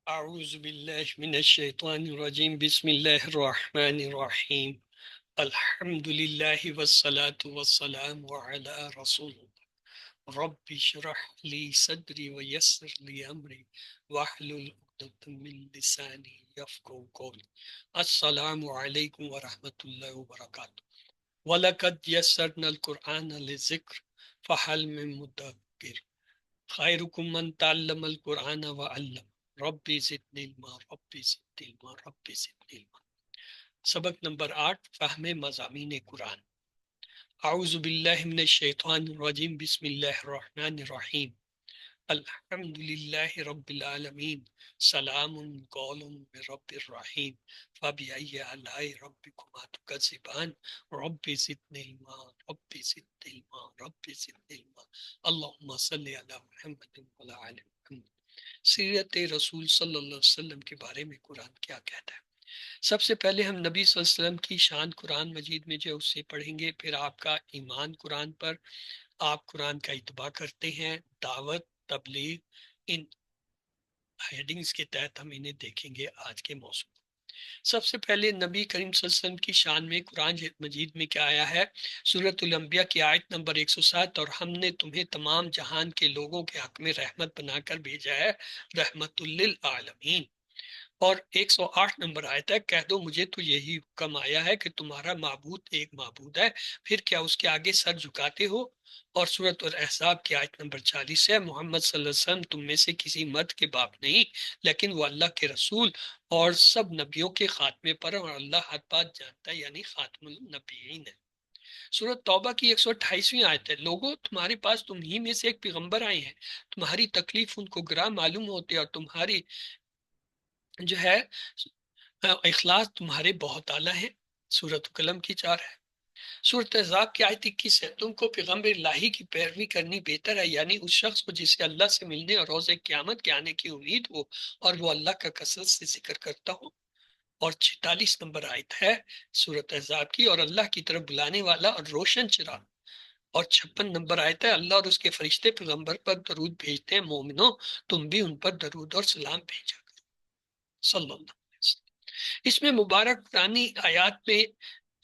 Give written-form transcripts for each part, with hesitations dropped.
اعوذ باللہ من الشیطان الرجیم بسم اللہ الرحمن الرحیم الحمد للہ والصلاة والسلام علی رسول اللہ رب اشرح لی صدری ویسر لی امری واحلل عقدۃ من لسانی یفقهوا قولی السلام علیکم ورحمۃ اللہ وبرکاتہ وَلَقَدْ يَسَّرْنَا الْقُرْآنَ لِلذِّكْرِ فَهَلْ مِن مُّدَّكِرٍ خَيْرُكُم مَّن تَعَلَّمَ الْقُرْآنَ وَعَلَّمَ ربی زدنی علما ربی زدنی علما ربی زدنی علما۔ سبق نمبر 8، فہم مضامین قرآن۔ اعوذ باللہ من الشیطان الرجیم بسم اللہ الرحمن الرحیم الحمد للہ رب العالمین سلام قول من رب الرحیم فبأي آلاء ربكما تكذبان رب زدنی علما رب زدنی علما رب زدنی علما اللهم صل علی محمد وعلی آل محمد۔ سیرت رسول صلی اللہ علیہ وسلم کے بارے میں قرآن کیا کہتا ہے؟ سب سے پہلے ہم نبی صلی اللہ علیہ وسلم کی شان قرآن مجید میں جو اسے پڑھیں گے، پھر آپ کا ایمان قرآن پر، آپ قرآن کا اتباع کرتے ہیں، دعوت، تبلیغ، ان ہیڈنگز کے تحت ہم انہیں دیکھیں گے آج کے موضوع۔ سب سے پہلے نبی کریم صلی اللہ علیہ وسلم کی شان میں قرآن مجید میں کیا آیا ہے؟ سورۃ الانبیاء کی آیت نمبر 107، اور ہم نے تمہیں تمام جہان کے لوگوں کے حق میں رحمت بنا کر بھیجا ہے، رحمت للعالمین۔ اور 108 نمبر آیت ہے، کہہ دو مجھے تو یہی حکم آیا ہے کہ تمہارا معبود ایک معبود ہے، پھر کیا اس کے آگے سر جھکاتے ہو؟ اور سورۃ الاحزاب کی آیت نمبر 40 ہے، محمد صلی اللہ علیہ وسلم تم میں سے کسی مرد کے باپ نہیں، لیکن وہ اللہ کے رسول اور سب نبیوں کے خاتمے پر، اور اللہ ہر بات جانتا ہے، یعنی خاتم النبیین ہے۔ سورۃ توبہ کی 128ویں آیت ہے، لوگوں تمہارے پاس تم ہی میں سے ایک پیغمبر آئے ہیں، تمہاری تکلیف ان کو گراں معلوم ہوتی ہے، اور تمہاری جو ہے اخلاص تمہارے بہت اعلیٰ ہے۔ سورۃ قلم کی 4 ہے۔ سورۃ احزاب کی آیت 21 ہے، تم کو پیغمبر الہی کی پیروی کرنی بہتر ہے، یعنی اس شخص کو جسے اللہ سے ملنے اور روز قیامت کے آنے کی امید ہو اور وہ اللہ کا کثرت سے ذکر کرتا ہو۔ اور 46 نمبر آیت ہے سورۃ احزاب کی، اور اللہ کی طرف بلانے والا اور روشن چراغ۔ اور 56 نمبر آیت ہے، اللہ اور اس کے فرشتے پیغمبر پر درود بھیجتے ہیں، مومنوں تم بھی ان پر درود اور سلام بھیجا کرو، صلی اللہ علیہ وسلم۔ اس میں مبارک قرآنی آیات میں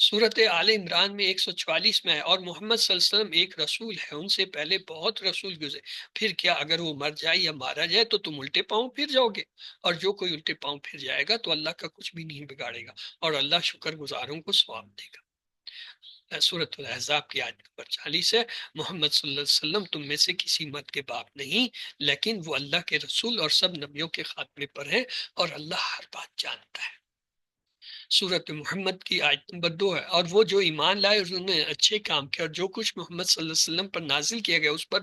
سورت آل عمران میں 144 میں ہے، اور محمد صلی اللہ علیہ وسلم ایک رسول ہے، ان سے پہلے بہت رسول گزرے، پھر کیا اگر وہ مر جائے یا مارا جائے تو تم الٹے پاؤں پھر جاؤ گے؟ اور جو کوئی الٹے پاؤں پھر جائے گا تو اللہ کا کچھ بھی نہیں بگاڑے گا، اور اللہ شکر گزاروں کو ثواب دے گا۔ سورۃ الاحزاب کی آیت نمبر 40 ہے، محمد صلی اللہ علیہ وسلم تم میں سے کسی مرد کے باپ نہیں، لیکن وہ اللہ کے رسول اور سب نبیوں کے خاتمے پر ہیں، اور اللہ ہر بات جانتا ہے۔ سورۃ محمد کی آیت نمبر 2 ہے، اور وہ جو ایمان لائے اور انہوں نے اچھے کام کیا اور جو کچھ محمد صلی اللہ علیہ وسلم پر نازل کیا گیا اس پر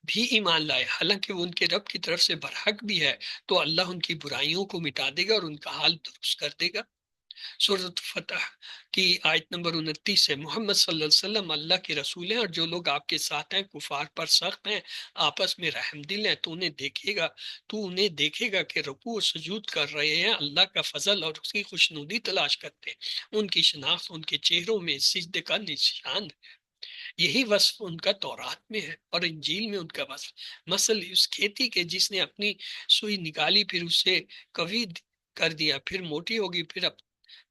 بھی ایمان لائے، حالانکہ وہ ان کے رب کی طرف سے برحق بھی ہے، تو اللہ ان کی برائیوں کو مٹا دے گا اور ان کا حال درست کر دے گا۔ سورۃ فتح کی آیت نمبر 29 ہے، محمد صلی اللہ علیہ وسلم اللہ کے رسول ہیں، اور جو لوگ آپ کے ساتھ ہیں کفار پر سخت ہیں، آپس میں رحم دل ہیں، تو انہیں دیکھے گا کہ رکوع و سجود کر رہے ہیں، اللہ کا فضل اور اس کی خوشنودی تلاش کرتے ہیں، ان کی شناخت ان کے چہروں میں سجدے کا نشان ہے۔ یہی وصف ان کا تورات میں ہے اور انجیل میں ان کا وصف، مثل اس کھیتی کے جس نے اپنی سوئی نکالی، پھر اسے قوی کر دیا، پھر موٹی ہوگی، پھر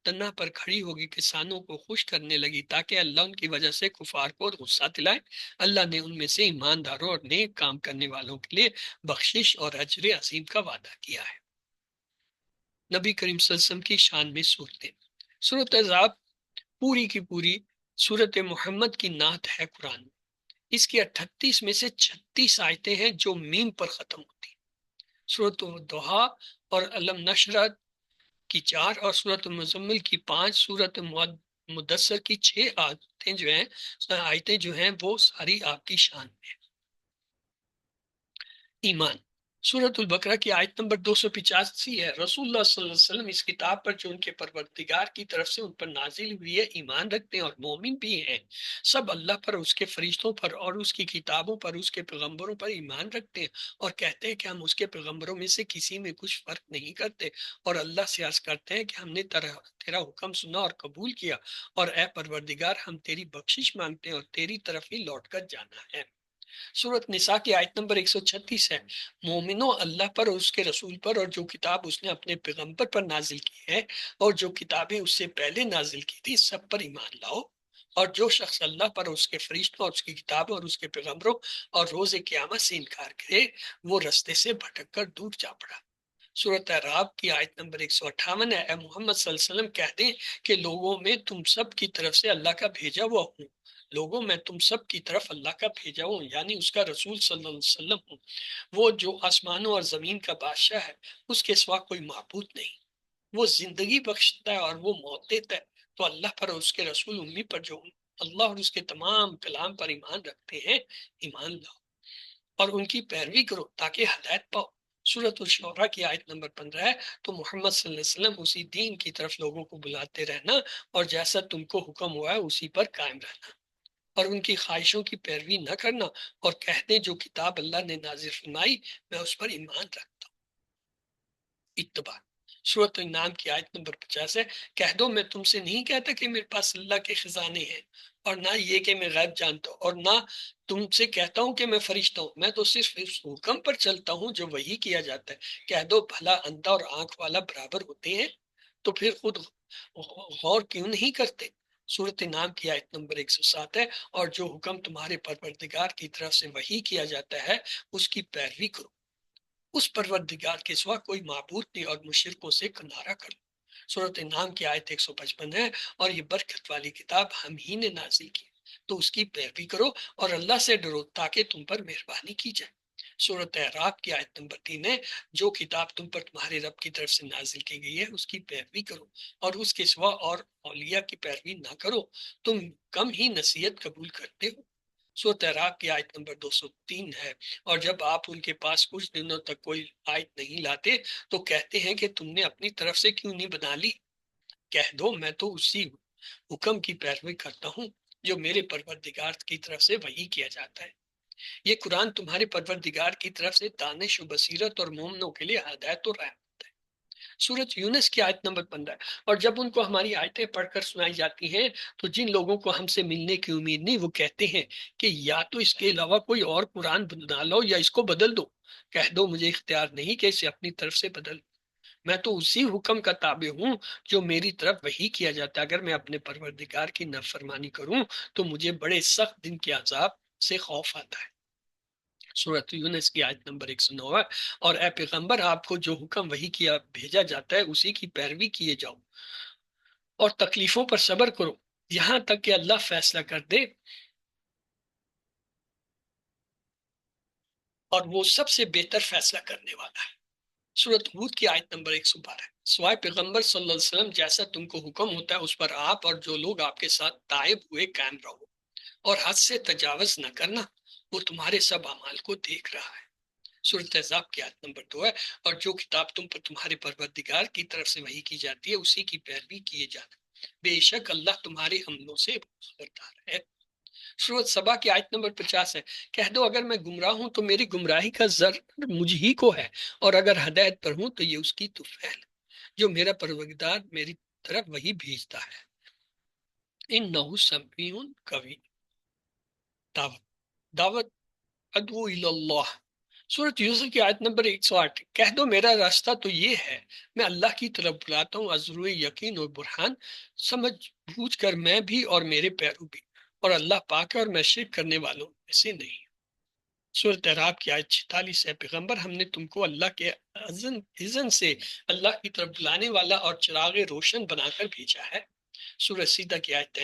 تنا پر کھڑی ہوگی، کسانوں کو خوش کرنے لگی، تاکہ اللہ ان کی وجہ سے کفار کو غصہ دلائے۔ اللہ نے ان میں سے ایمانداروں اور نیک کام کرنے والوں کے لیے بخشش اور اجر عظیم کا وعدہ کیا ہے۔ نبی کریم صلی اللہ علیہ وسلم کی شان میں صورتیں۔ سورۃ احزاب پوری کی پوری سورۃ محمد کی نعت ہے قرآن میں، اس کی 38 میں سے 36 آیتیں ہیں جو میم پر ختم ہوتی ہیں۔ سورۃ الضحیٰ اور علم نشرہ کی 4 اور سورۃ المزمل کی 5، سورۃ مدثر کی 6 آیتیں جو ہیں وہ ساری آپ کی شان میں ہیں۔ ایمان۔ سورۃ البقرہ کی آیت نمبر 285 ہے، رسول اللہ صلی اللہ علیہ وسلم اس کتاب پر جو ان کے پروردگار کی طرف سے ان پر نازل ہوئی ہے ایمان رکھتے ہیں اور مومن بھی ہیں، سب اللہ پر، اس کے فرشتوں پر اور اس کی کتابوں پر، اس کے پیغمبروں پر ایمان رکھتے ہیں، اور کہتے ہیں کہ ہم اس کے پیغمبروں میں سے کسی میں کچھ فرق نہیں کرتے، اور اللہ سے عرض کرتے ہیں کہ ہم نے تیرا حکم سنا اور قبول کیا، اور اے پروردگار ہم تیری بخشش مانگتے ہیں اور تیری طرف ہی لوٹ کر جانا ہے۔ سورۃ نساء کی آیت نمبر 136 ہے، مومنوں اللہ پر اور اس کے رسول پر اور جو کتاب اس نے اپنے پیغمبر پر نازل کی ہے اور جو کتابیں اس سے پہلے نازل کی تھی سب پر ایمان لاؤ، اور جو شخص اللہ پر اور اس کے فرشتوں اور اس کی کتابوں اور اس کے پیغمبروں اور روز قیامت سے انکار کرے وہ رستے سے بھٹک کر دور جا پڑا۔ سورۃ اعراف کی آیت نمبر 158 ہے، اے محمد صلی اللہ علیہ وسلم کہہ دیں کہ لوگوں میں تم سب کی طرف سے اللہ کا بھیجا ہوا ہوں، لوگوں میں تم سب کی طرف اللہ کا بھیجا ہوں یعنی اس کا رسول صلی اللہ علیہ وسلم ہوں، وہ جو آسمانوں اور زمین کا بادشاہ ہے اس کے سوا کوئی معبود نہیں، وہ زندگی بخشتا ہے اور وہ موت دیتا ہے، تو اللہ پر اور اس کے رسول امی پر جو اللہ اور اس کے تمام کلام پر ایمان رکھتے ہیں ایمان لاؤ اور ان کی پیروی کرو تاکہ ہدایت پاؤ۔ سورۃ الشعراء کی آیت نمبر 15 ہے، تو محمد صلی اللہ علیہ وسلم اسی دین کی طرف لوگوں کو بلاتے رہنا اور جیسا تم کو حکم ہوا ہے اسی پر قائم رہنا اور ان کی خواہشوں کی پیروی نہ کرنا، اور کہہ دیں جو کتاب اللہ نے نازل فرمائی میں اس پر ایمان رکھتا ہوں۔ اتباع سورۃ النام کی آیت نمبر 50 ہے، کہہ دو میں تم سے نہیں کہتا کہ میرے پاس اللہ کے خزانے ہیں اور نہ یہ کہ میں غیب جانتا ہوں اور نہ تم سے کہتا ہوں کہ میں فرشتہ ہوں، میں تو صرف اس حکم پر چلتا ہوں جو وحی کیا جاتا ہے۔ کہہ دو بھلا اندھا اور آنکھ والا برابر ہوتے ہیں؟ تو پھر خود غور کیوں نہیں کرتے؟ سورۃ نام کی آیت نمبر 107 ہے، اور جو حکم تمہارے پروردگار کی طرف سے وحی کیا جاتا ہے اس کی پیروی کرو، اس پروردگار کے سوا کوئی معبود نہیں اور مشرکوں سے کنارہ کرو۔ سورۃ انعام کی آیت 155 ہے، اور یہ برکت والی کتاب ہم ہی نے نازل کی تو اس کی پیروی کرو اور اللہ سے ڈرو تاکہ تم پر مہربانی کی جائے۔ سورۃ اعراف کی آیت نمبر 3 ہے، جو کتاب تم پر تمہارے رب کی طرف سے نازل کی گئی ہے اس کی پیروی کرو اور اس کے سوا اور اولیاء کی پیروی نہ کرو، تم کم ہی نصیحت قبول کرتے ہو۔ سورۃ اعراف کی آیت نمبر 203 ہے، اور جب آپ ان کے پاس کچھ دنوں تک کوئی آیت نہیں لاتے تو کہتے ہیں کہ تم نے اپنی طرف سے کیوں نہیں بنا لی؟ کہہ دو میں تو اسی حکم کی پیروی کرتا ہوں جو میرے پروردگار کی طرف سے وحی کیا جاتا ہے۔ یہ قرآن تمہارے پروردگار کی طرف سے دانش و بصیرت اور مومنوں کے لیے ہدایت و رحمت۔ سورۃ یونس کی آیت نمبر 15، اور جب ان کو ہماری آیتیں پڑھ کر سنائی جاتی ہیں تو جن لوگوں کو ہم سے ملنے کی امید نہیں وہ کہتے ہیں کہ یا تو اس کے علاوہ کوئی اور قرآن بنا لو یا اس کو بدل دو۔ کہہ دو مجھے اختیار نہیں کہ اسے اپنی طرف سے بدل، میں تو اسی حکم کا تابع ہوں جو میری طرف وحی کیا جاتا ہے، اگر میں اپنے پروردگار کی نافرمانی کروں تو مجھے بڑے سخت دن کے عذاب سے خوف آتا ہے۔ سورۃ یونس کی آیت نمبر 109 ہے، اور اے پیغمبر آپ کو جو حکم وحی کیا بھیجا جاتا ہے اسی کی پیروی کیے جاؤ اور تکلیفوں پر صبر کرو یہاں تک کہ اللہ فیصلہ کر دے، اور وہ سب سے بہتر فیصلہ کرنے والا ہے۔ سورۃ ہود کی آیت نمبر 112، سوائے پیغمبر صلی اللہ علیہ وسلم جیسا تم کو حکم ہوتا ہے اس پر آپ اور جو لوگ آپ کے ساتھ تائب ہوئے قائم رہو، اور حد سے تجاوز نہ کرنا، وہ تمہارے سب اعمال کو دیکھ رہا ہے۔ سورۃ احزاب کی آیت نمبر 2 ہے، اور جو کتاب تم پر تمہارے پروردگار کی طرف سے وحی کی جاتی ہے اسی کی پیروی کیے جانا، بے شک اللہ تمہارے عملوں سے خبردار ہے۔ سورۃ سبا کی آیت نمبر 50 ہے، کہہ دو اگر میں گمراہ ہوں تو میری گمراہی کا ضرر مجھ ہی کو ہے، اور اگر ہدایت پر ہوں تو یہ اس کی طفیل جو میرا پروردگار میری طرف وہی بھیجتا ہے۔ انہ سمیع قوی، دعوت دعوت ادعو اللہ۔ سورۃ یوسف کی آیت نمبر 108، کہہ دو میرا راستہ تو یہ ہے، میں اللہ کی طرف بلاتا ہوں از روئے یقین اور برہان، سمجھ بوجھ کر میں بھی اور میرے پیرو بھی، اور اللہ پاک ہے اور میں شرک کرنے والوں میں سے نہیں۔ سورۃ اعراف کی آیت 46 ہے، پیغمبر ہم نے تم کو اللہ کے اذن سے اللہ کی طرف بلانے والا اور چراغ روشن بنا کر بھیجا ہے۔ سورۃ سیدہ کی آیت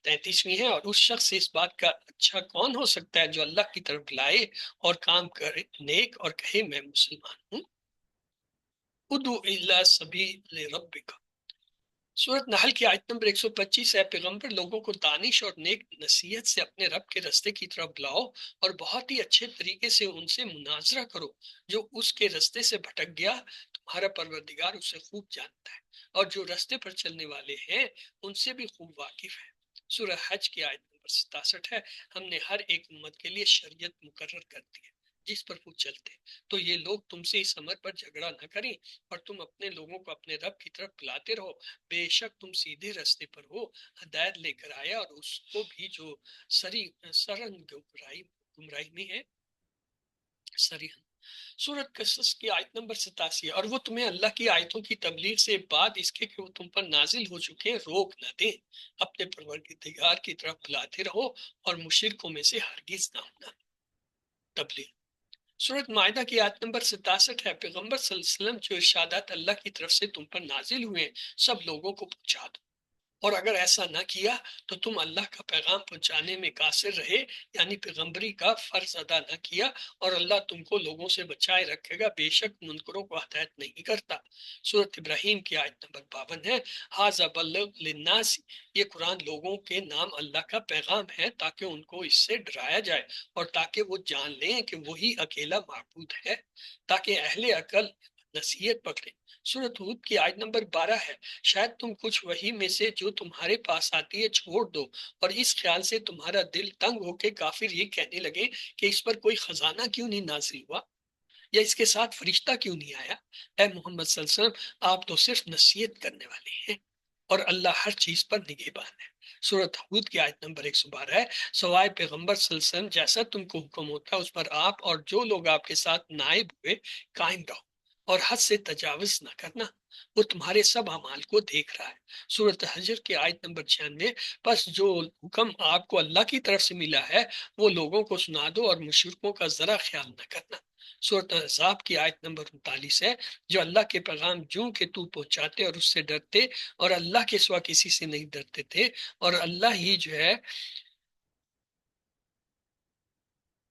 33ویں ہے، اور اس شخص سے اس بات کا اچھا کون ہو سکتا ہے جو اللہ کی طرف بلائے اور کام کرے نیک اور کہے میں مسلمان ہوں۔ ادعو الی سبیل ربک۔ سورۃ نحل کی آیت نمبر 125 ہے، پیغمبر لوگوں کو دانش اور نیک نصیحت سے اپنے رب کے رستے کی طرف بلاؤ اور بہت ہی اچھے طریقے سے ان سے مناظرہ کرو، جو اس کے رستے سے بھٹک گیا تمہارا پروردگار اسے خوب جانتا ہے، اور جو رستے پر چلنے والے ہیں ان سے بھی خوب واقف ہے۔ سورہ حج کی آیت نمبر 67 ہے، ہم نے ہر ایک امت کے لیے شریعت مقرر کر دی ہے جس پر وہ چلتے، تو یہ لوگ تم سے اس امر پر جھگڑا نہ کریں اور تم اپنے لوگوں کو اپنے رب کی طرف بلاتے رہو، بے شک تم سیدھے رستے پر ہو۔ ہدایت لے کر آیا اور اس کو بھی جو سرن گمراہی گمراہی میں ہے صریحاً۔ سورت قصص کی آیت نمبر 87 اور وہ تمہیں اللہ کی آیتوں کی تبلیغ سے بعد اس کے کہ وہ تم پر نازل ہو چکے روک نہ دیں، اپنے پروردگار کی طرف بلاتے رہو اور مشرکوں میں سے ہرگز نہ ہونا۔ تبلیغ۔ سورت معاہدہ کی آیت نمبر 67 ہے، پیغمبر صلی اللہ علیہ وسلم جو ارشادات اللہ کی طرف سے تم پر نازل ہوئے سب لوگوں کو پہنچا دو، اور اگر ایسا نہ کیا تو تم اللہ کا پیغام پہنچانے میں قاصر رہے، یعنی پیغمبری کا فرض ادا نہ کیا، اور اللہ تم کو لوگوں سے بچائے رکھے گا، بے شک منکروں کو ہدایت نہیں کرتا۔ سورت ابراہیم کی آیت نمبر 52 ہے، ھذا بلغ للناس، یہ قرآن لوگوں کے نام اللہ کا پیغام ہے تاکہ ان کو اس سے ڈرایا جائے اور تاکہ وہ جان لیں کہ وہی اکیلا معبود ہے، تاکہ اہل عقل نصیحت پکڑے۔ سورت ہود کی آیت نمبر 12 ہے، شاید تم کچھ وہی میں سے جو تمہارے پاس آتی ہے چھوڑ دو، اور اس خیال سے تمہارا دل تنگ ہو کے کافر یہ کہنے لگے کہ اس پر کوئی خزانہ کیوں نہیں نازل ہوا، یا اس کے ساتھ فرشتہ کیوں نہیں آیا۔ اے محمد صلی اللہ علیہ وسلم، آپ تو صرف نصیحت کرنے والے ہیں، اور اللہ ہر چیز پر نگہبان ہے۔ سورت ہود کی آیت نمبر 112 ہے، سوائے پیغمبر صلی اللہ علیہ وسلم جیسا تم کو حکم ہوتا ہے اس پر آپ اور جو لوگ آپ کے ساتھ نائب ہوئے قائم رہو، اور حد سے تجاوز نہ کرنا، وہ تمہارے سب اعمال کو دیکھ رہا ہے۔ سورت حجر کی آیت نمبر 96، بس جو حکم آپ کو اللہ کی طرف سے ملا ہے وہ لوگوں کو سنا دو اور مشرکوں کا ذرا خیال نہ کرنا۔ سورت احزاب کی آیت نمبر 39 ہے، جو اللہ کے پیغام جوں کہ تو پہنچاتے اور اس سے ڈرتے، اور اللہ کے سوا کسی سے نہیں ڈرتے تھے، اور اللہ ہی جو ہے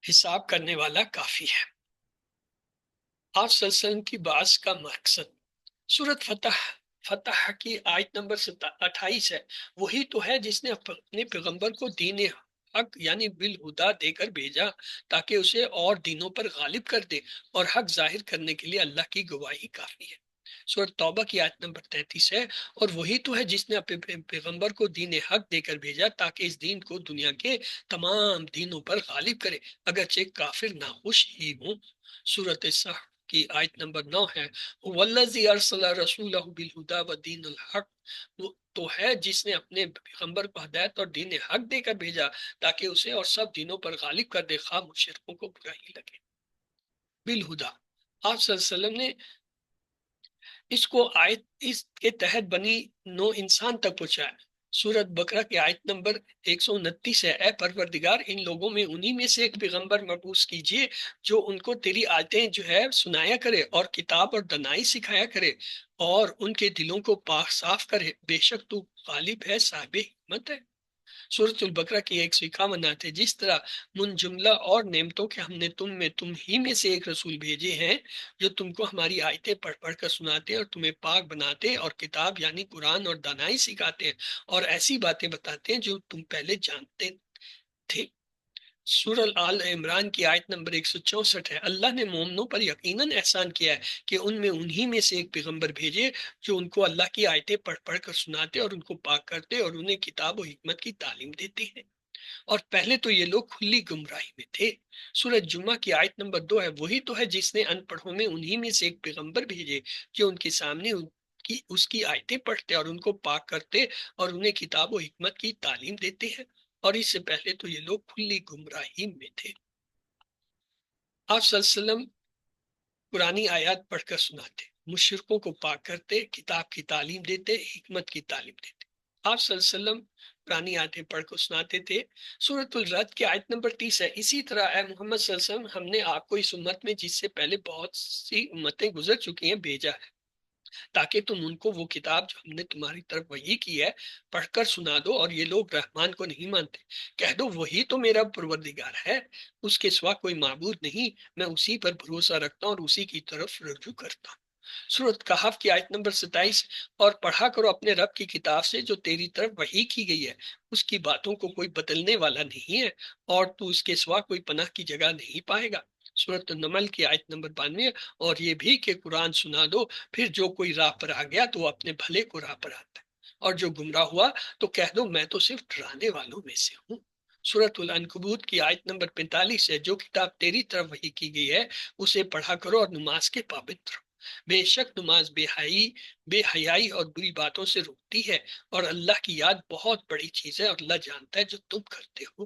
حساب کرنے والا کافی ہے۔ آپ صلی اللہ علیہ وسلم کی بعث کا مقصد۔ سورت فتح کی آیت نمبر 28 ہے، وہی تو ہے جس نے اپنے پیغمبر کو دین حق یعنی بالہدا دے کر بھیجا تاکہ اسے اور دینوں پر غالب کر دے، اور حق ظاہر کرنے کے لیے اللہ کی گواہی کافی ہے۔ سورۃ توبہ کی آیت نمبر 33 ہے، اور وہی تو ہے جس نے اپنے پیغمبر کو دین حق دے کر بھیجا تاکہ اس دین کو دنیا کے تمام دینوں پر غالب کرے، اگرچہ کافر ناخوش ہی ہوں۔ سورۃ صح کی آیت نمبر 9 ہے، والذی ارسل رسولہ بالہدی ودین الحق، وہ تو ہے جس نے اپنے پیغمبر کو ہدایت اور دین حق دے کر بھیجا تاکہ اسے اور سب دینوں پر غالب کر دے، خواہ مشرکوں کو برا ہی لگے۔ بالہدا، آپ صلی اللہ علیہ وسلم نے اس کو آیت اس کے تحت بنی نو انسان تک پہنچایا۔ سورت بقرہ کی آیت نمبر 129 ہے، اے پروردگار ان لوگوں میں انہی میں سے ایک پیغمبر مبعوث کیجئے جو ان کو تیری آیتیں جو ہے سنایا کرے اور کتاب اور دانائی سکھایا کرے اور ان کے دلوں کو پاک صاف کرے، بے شک تو غالب ہے، صاحب حکمت ہے۔ سورۃ البقرہ کی 151 آیت ہے، جس طرح من جملہ اور نعمتوں کے ہم نے تم ہی میں سے ایک رسول بھیجے ہیں جو تم کو ہماری آیتیں پڑھ پڑھ کر سناتے اور تمہیں پاک بناتے اور کتاب یعنی قرآن اور دانائی سکھاتے ہیں اور ایسی باتیں بتاتے ہیں جو تم پہلے جانتے تھے۔ سورہ آل عمران کی آیت نمبر 164 ہے، اللہ نے مومنوں پر یقیناً احسان کیا ہے کہ ان میں انہی میں سے ایک پیغمبر بھیجے جو ان کو اللہ کی آیتیں پڑھ پڑھ کر سناتے اور ان کو پاک کرتے اور انہیں کتاب و حکمت کی تعلیم دیتے ہیں، اور پہلے تو یہ لوگ کھلی گمراہی میں تھے۔ سورۃ جمعہ کی آیت نمبر 2 ہے، وہی تو ہے جس نے ان پڑھوں میں انہی میں سے ایک پیغمبر بھیجے جو ان کے سامنے اس کی آیتیں پڑھتے اور ان کو پاک کرتے اور انہیں کتاب و حکمت کی تعلیم دیتے ہیں، اور اس سے پہلے تو یہ لوگ کھلی گمراہی میں تھے۔ آپ صلی اللہ علیہ وسلم پرانی آیات پڑھ کر سناتے، مشرکوں کو پاک کرتے، کتاب کی تعلیم دیتے، حکمت کی تعلیم دیتے۔ آپ صلی اللہ علیہ وسلم پرانی آیتیں پڑھ کر سناتے تھے۔ سورۃ الرعد کی آیت نمبر 30 ہے، اسی طرح اے محمد صلی اللہ علیہ وسلم ہم نے آپ کو اس امت میں جس سے پہلے بہت سی امتیں گزر چکی ہیں بھیجا ہے تاکہ تم ان کو وہ کتاب جو ہم نے تمہاری طرف وحی کی ہے پڑھ کر سنا دو، اور یہ لوگ رحمان کو نہیں مانتے، کہہ دو وہی تو میرا پروردگار ہے، اس کے سوا کوئی معبود نہیں، میں اسی پر بھروسہ رکھتا ہوں اور اسی کی طرف رجوع کرتا ہوں۔ سورۃ کہف کی آیت نمبر 27، اور پڑھا کرو اپنے رب کی کتاب سے جو تیری طرف وحی کی گئی ہے، اس کی باتوں کو کوئی بدلنے والا نہیں ہے اور تو اس کے سوا کوئی پناہ کی جگہ نہیں پائے گا۔ سورۃ النمل کی آیت نمبر 92، اور یہ بھی کہ قرآن سنا دو، پھر جو کوئی راہ پر آ گیا تو وہ اپنے بھلے کو راہ پر آتا ہے، اور جو گمراہ ہوا تو کہہ دو میں تو صرف ڈرانے والوں میں سے ہوں۔ سورۃ العنکبوت کی آیت نمبر 45 ہے، جو کتاب تیری طرف وحی کی گئی ہے اسے پڑھا کرو اور نماز کے پابند رہو، بے شک نماز بے حیائی اور بری باتوں سے روکتی ہے، اور اللہ کی یاد بہت بڑی چیز ہے، اور اللہ جانتا ہے جو تم کرتے ہو۔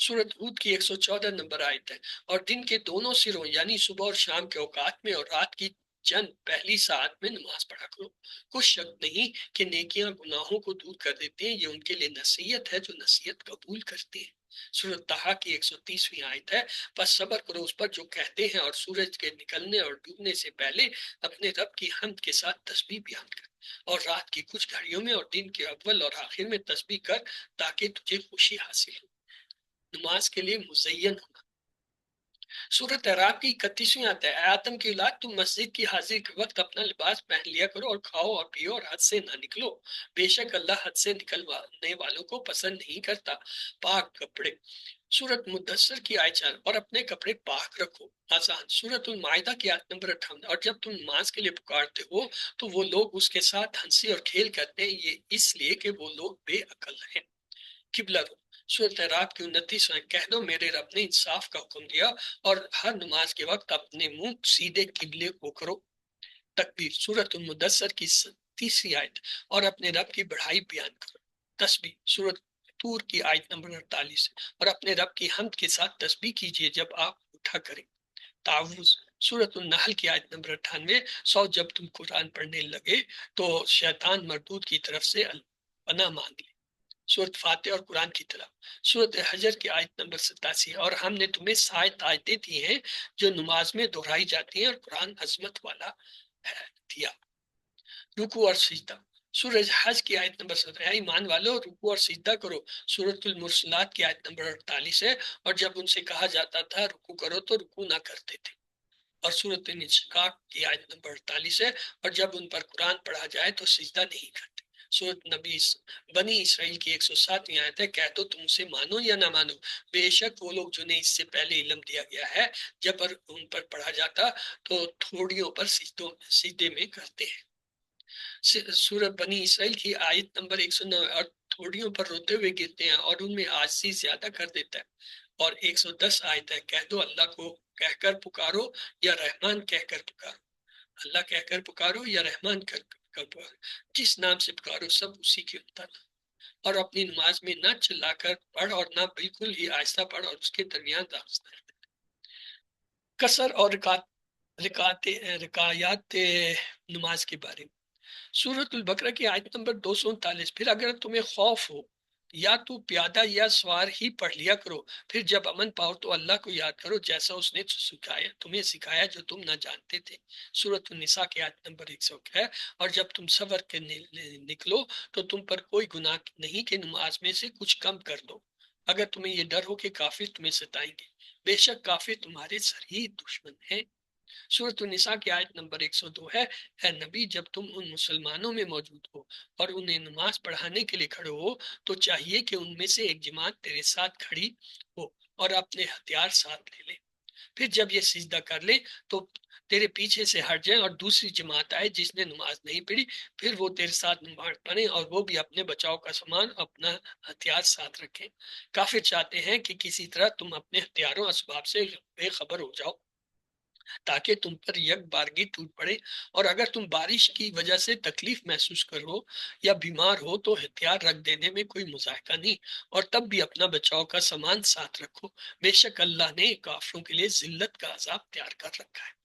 سورۃ ہود کی 114 نمبر آیت ہے۔ اور دن کے دونوں سروں یعنی صبح اور شام کے اوقات میں اور رات کی چند پہلی ساعت میں نماز پڑھا کرو، کچھ شک نہیں کہ نیکیاں گناہوں کو دور کر دیتے ہیں، یہ ان کے لیے نصیحت ہے جو نصیحت قبول کرتے ہیں۔ سورۃ طٰہٰ کی 130ویں آیت ہے۔ بس صبر کرو اس پر جو کہتے ہیں، اور سورج کے نکلنے اور ڈوبنے سے پہلے اپنے رب کی حمد کے ساتھ تسبیح بیان کر، اور رات کی کچھ گھڑیوں میں اور دن کے اول اور آخر میں تسبیح کر، تاکہ تجھے خوشی حاصل ہو۔ نماز کے لیے مزین ہونا۔ سورۃ اعراف کی 31ویں آیت ہے۔ اے آدم کی اولاد، تم مسجد کی حاضری کے وقت اپنا لباس پہن لیا کرو، اور کھاؤ اور پیو اور حد سے نہ نکلو، بے شک اللہ حد سے نکلنے والوں کو پسند نہیں کرتا۔ پاک کپڑے۔ سورۃ مدثر کی آیت 4، اور اپنے کپڑے پاک رکھو۔ آسان۔ سورۃ المائدہ کی آیت نمبر 58، اور جب تم نماز کے لیے پکارتے ہو تو وہ لوگ اس کے ساتھ ہنسی اور کھیل کرتے ہیں، یہ اس لیے کہ وہ لوگ بے عقل ہیں۔ قبلہ رو۔ سورۃ اعراف کی 29، کہہ دو میرے رب نے انصاف کا حکم دیا، اور ہر نماز کے وقت اپنے منہ سیدھے قبلے کو کرو۔ تکبیر۔ سورۃ المدثر کی 30ویں آیت، اور اپنے رب کی بڑائی بیان کرو۔ تسبیح۔ سورۃ طور کی آیت نمبر 48، اور اپنے رب کی حمد کے ساتھ تسبیح کیجیے جب آپ اٹھا کریں۔ تعوذ۔ سورۃ النحل کی آیت نمبر 98، جب تم قرآن پڑھنے لگے تو شیطان مردود کی طرف سے پناہ مانگ لے۔ سورۃ فاتح اور قرآن کی طرف۔ سورۃ حجر کی آیت نمبر 87، اور ہم نے تمہیں 7 آیتیں دی ہیں جو نماز میں دہرائی جاتی ہیں، اور قرآن عظمت والا ہے دیا۔ رکوع اور سجدہ۔ سورۃ حج کی آیت نمبر 17، اے ایمان والو رکوع اور سجدہ کرو۔ سورۃ المرسلات کی آیت نمبر 48 ہے، اور جب ان سے کہا جاتا تھا رکوع کرو تو رکوع نہ کرتے تھے۔ اور سورۃ انشقاق کی آیت نمبر 48 ہے، اور جب ان پر قرآن پڑھا جائے تو سجدہ نہیں کرتے۔ سورۃ بنی اسرائیل کی 107ویں آیت ہے، کہہ دو تم اسے مانو یا نہ مانو، بے شک وہ لوگ جنہیں اس سے پہلے علم دیا گیا ہے جب ان پر پڑھا جاتا تو تھوڑیوں پر سجدے میں کرتے ہیں۔ سورۃ بنی اسرائیل کی آیت نمبر 109، اور تھوڑیوں پر روتے ہوئے گرتے ہیں اور ان میں عاجزی زیادہ کر دیتا ہے۔ اور 110 آیت ہے، کہہ دو اللہ کو کہہ کر پکارو یا رحمان کہہ کر پکارو، اللہ کہہ کر پکارو یا رحمان کہہ کر پکارو، جس نام سے پکارو سب اسی کے مطابق۔ اور اپنی نماز میں نہ چلا کر پڑھ، اور نہ بالکل ہی آہستہ پڑھ، اور اس کے درمیان راستہ۔ قصر اور رکایات نماز کے بارے میں۔ سورۃ البقرہ کی آیت نمبر 239، پھر اگر تمہیں خوف ہو یا تو پیادہ یا سوار ہی پڑھ لیا کرو، پھر جب امن پاؤ تو اللہ کو یاد کرو جیسا اس نے تمہیں سکھایا جو تم نہ جانتے تھے۔ سورۃ النساء کی آیت نمبر 100 ہے، اور جب تم سفر کے نکلو تو تم پر کوئی گناہ نہیں کہ نماز میں سے کچھ کم کر دو، اگر تمہیں یہ ڈر ہو کہ کافر تمہیں ستائیں گے، بے شک کافر تمہارے سرحد دشمن ہیں۔ سورۃ النساء کی آیت نمبر 102 ہے، اے نبی جب تم ان مسلمانوں میں موجود ہو اور انہیں نماز پڑھانے کے لیے کھڑے ہو تو چاہیے کہ ان میں سے ایک جماعت تیرے ساتھ کھڑی ہو اور اپنے ہتھیار ساتھ لے لے، پھر جب یہ سجدہ کر لے تو تیرے پیچھے سے ہٹ جائیں، اور دوسری جماعت آئے جس نے نماز نہیں پڑھی، پھر وہ تیرے ساتھ نماز پڑھیں، اور وہ بھی اپنے بچاؤ کا سامان اپنا ہتھیار ساتھ رکھیں۔ کافر چاہتے ہیں کہ کسی طرح تم اپنے ہتھیاروں اسباب سے بے خبر ہو جاؤ تاکہ تم پر یک بارگی ٹوٹ پڑے، اور اگر تم بارش کی وجہ سے تکلیف محسوس کرو یا بیمار ہو تو ہتھیار رکھ دینے میں کوئی مذائقہ نہیں، اور تب بھی اپنا بچاؤ کا سامان ساتھ رکھو، بے شک اللہ نے کافروں کے لیے ذلت کا عذاب تیار کر رکھا ہے۔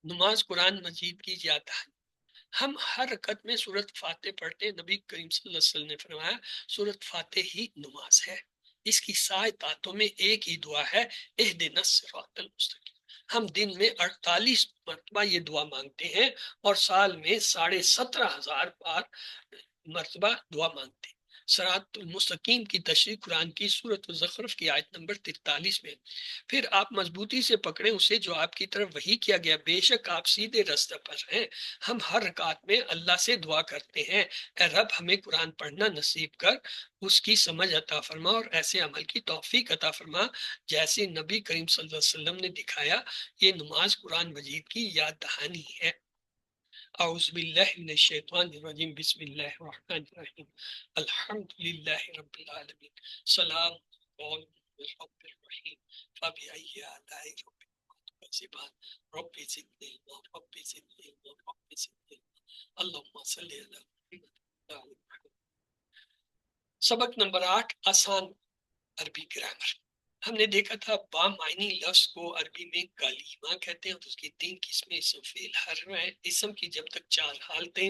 نماز قرآن مجید کی یاد ہے۔ ہم ہر رکعت میں سورۃ فاتح پڑھتے ہیں، نبی کریم صلی اللہ علیہ وسلم نے فرمایا سورۃ فاتح ہی نماز ہے۔ اس کی 7 آیتوں میں ایک ہی دعا ہے، اہدنا الصراط المستقیم۔ ہم دن میں 48 مرتبہ یہ دعا مانگتے ہیں، اور سال میں 17,500 بار مرتبہ دعا مانگتے ہیں۔ صراط المستقیم کی تشریح قرآن کی سورۃ الزخرف کی آیت نمبر 43 میں، پھر آپ مضبوطی سے پکڑیں اسے جو آپ کی طرف وحی کیا گیا، بے شک آپ سیدھے راستے پر ہیں۔ ہم ہر رکعت میں اللہ سے دعا کرتے ہیں، اے رب ہمیں قرآن پڑھنا نصیب کر، اس کی سمجھ عطا فرما، اور ایسے عمل کی توفیق عطا فرما جیسے نبی کریم صلی اللہ علیہ وسلم نے دکھایا۔ یہ نماز قرآن مجید کی یاد دہانی ہے۔ اعوذ باللہ من الشیطان الرجیم، بسم اللہ الرحمن الرحیم، الحمد للہ رب العالمین، سلام قول من رب الرحیم، فبأي آلاء ربكما تكذبان، رب زدنی علما، رب زدنی علما، رب زدنی علما، اللہم صلی علی محمد وعلی آل محمد۔ سبق نمبر 8، آسان عربی گرامر. ہم نے دیکھا تھا بامعنی لفظ کو عربی میں کلیمہ کہتے ہیں، تو اس کی 3 قسمیں اسم فعل حرف ہیں. اسم کی جب تک 4 حالتیں،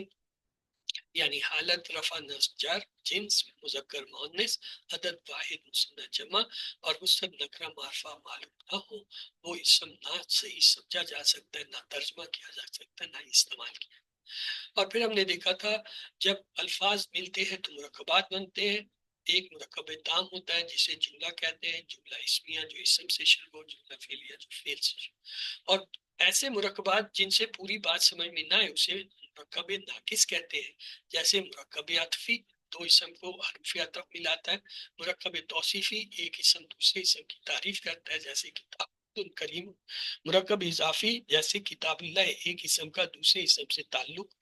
یعنی حالت رفع نصب جر، جنس مذکر مؤنث، عدد واحد مثنی جمع اور مصحف نکرہ معرفہ معلوم نہ ہو، وہ اسم نہ صحیح سمجھا جا سکتا ہے، نہ ترجمہ کیا جا سکتا ہے، نہ استعمال کیا. اور پھر ہم نے دیکھا تھا جب الفاظ ملتے ہیں تو مرکبات بنتے ہیں. ایک مرکب تام ہوتا ہے جسے جملہ کہتے ہیں، جملہ اسمیہ جو اسم سے شروع ہو، جملہ فعلیہ جو فعل سے شروع. اور ایسے مرکبات جن سے پوری بات سمجھ میں نہ آئے اسے مرکب ناقص کہتے ہیں. جیسے مرکب عطفی، دو اسم کو حرف عطف ملاتا ہے. مرکب توصیفی، ایک اسم دوسرے اسم کی تعریف کرتا ہے، جیسے کتاب کریم. مرکب اضافی، جیسے کتاب اللہ، ایک اسم کا دوسرے اسم سے تعلق.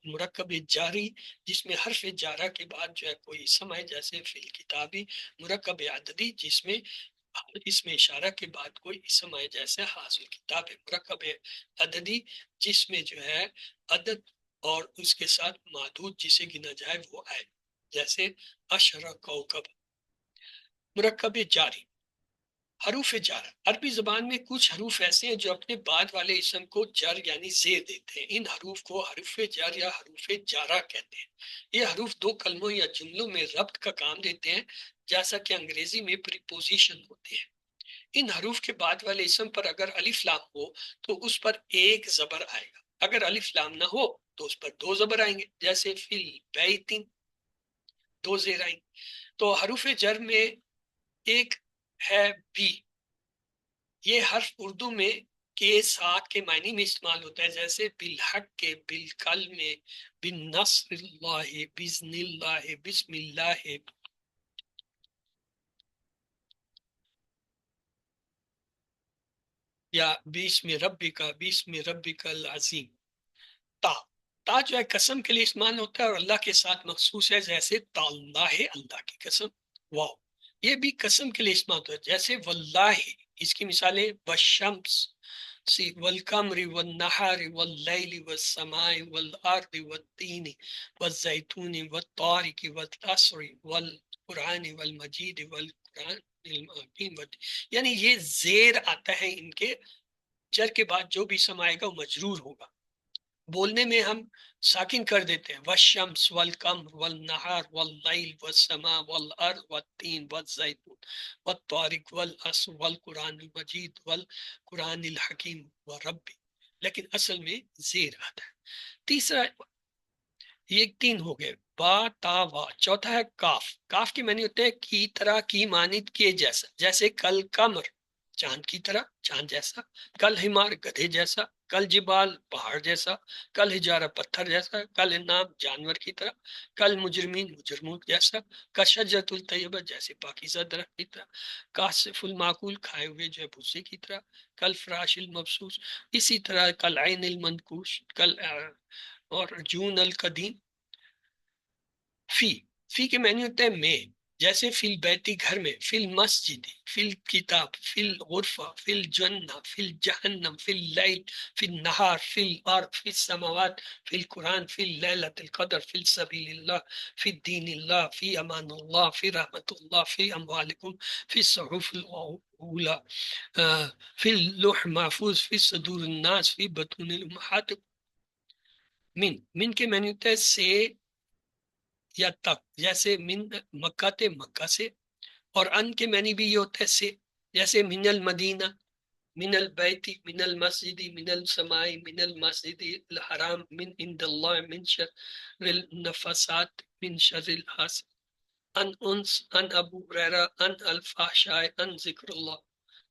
مرکب جاری، جس میں حرف جارہ کے بعد جو ہے کوئی اسم ہے، جیسے فی الکتابی. مرکب عددی، جس میں اس میں اشارہ کے بعد کوئی اسم ہے، جیسے حاصل کتاب ہے. مرکب عددی، جس میں جو ہے عدد اور اس کے ساتھ معدود جسے گنا جائے وہ آئے، جیسے اشرا کوکب. مرکب جاری، حروف جر. عربی زبان میں کچھ حروف ایسے ہیں جو اپنے بعد والے اسم کو جر یعنی زیر دیتے ہیں. ان حروف کو حروف جر یا حروف جارہ کہتے ہیں. یہ حروف دو کلموں یا جملوں میں ربط کا کام دیتے ہیں، جیسا کہ انگریزی میں پریپوزیشن ہوتے ہیں. ان حروف کے بعد والے اسم پر اگر الف لام ہو تو اس پر ایک زبر آئے گا. اگر الف لام نہ ہو تو اس پر دو زبر آئیں گے، جیسے فی البیتن، دو زیر آئیں گے. تو حروف جر میں ایک ہے بی. یہ حرف اردو میں کے ساتھ کے معنی میں استعمال ہوتا ہے، جیسے بالحق کے، بالکل میں، بالنصر اللہ، بزن اللہ، بسم اللہ. یا بسم ربک، بسم ربک العظیم. تا، تا جو ہے قسم کے لیے استعمال ہوتا ہے اور اللہ کے ساتھ مخصوص ہے، جیسے تاللہ ہے، اللہ کی قسم. واو، یہ بھی قسم کے لیے استعمال ہوتا ہے، جیسے واللہ. اس کی مثالیں والشمس والقمر والنہار واللیل والسماء والارض والتین والزیتون والطارق والعصر والقرآن والمجید والقرآن الحکیم. یعنی یہ زیر آتا ہے ان کے، جر کے بعد جو بھی سم آئے گا وہ مجرور ہوگا. بولنے میں ہم ساکن کر دیتے ہیں، والشمس والقمر والنہار واللیل والسماء والارض والتین والزیتون والطارق والعصر والقرآن المجید والقرآن الحکیم وربی. لیکن اصل میں زیر آتا ہے. تیسرا، یہ 3 ہو گئے، با تا وا. چوتھا ہے کاف. کاف کے معنی ہوتے ہیں کی طرح، کی مانند، کے جیسا. جیسے کل قمر، چاند کی طرح، چاند جیسا. کل حمار، گدھے جیسا. کل جبال، پہاڑ جیسا. کل حجارہ، پتھر جیسا. کل انعام، جانور کی طرح. کل مجرمین، مجرموں جیسا. کشجرۃ الطیبہ، جیسے پاکیزہ درخت کی طرح. کاسف المعقول، کھائے ہوئے جو ہے بھوسے کی طرح. کل فراش المبسوس. اسی طرح کل عین المنکوش، کل اور جون القدیم. فی، فی کے معنی ہوتا ہے میں، جیسے فی البیتی، گھر میں. فی المسجد، فی الکتاب، فی الغرفہ، فی الجنہ، فی الجہنم، فی اللیل، فی النہار، فی الارض، فی السماوات، فی القرآن، فی اللیلۃ القدر، فی سبیل اللہ، فی الدین اللہ، فی امان اللہ، فی رحمت اللہ، فی اموالکم، فی الصحف الاولى، فی اللوح محفوظ، فی صدور الناس، فی بطون الامہات. من کے معنی ہوتا ہے سے یا تک، جیسے من مکہ تے، مکہ سے. اور ان کے معنی بھی یہ ہوتا ہے سے، جیسے من المدینہ، من البیت، من المسجد، من السماء، من المسجد الحرام، من عند اللہ، من شر النفسات، من شر الحاسد. ان انس، ان ابو ہریرہ، ان الفحشاء، ان ذکر اللہ.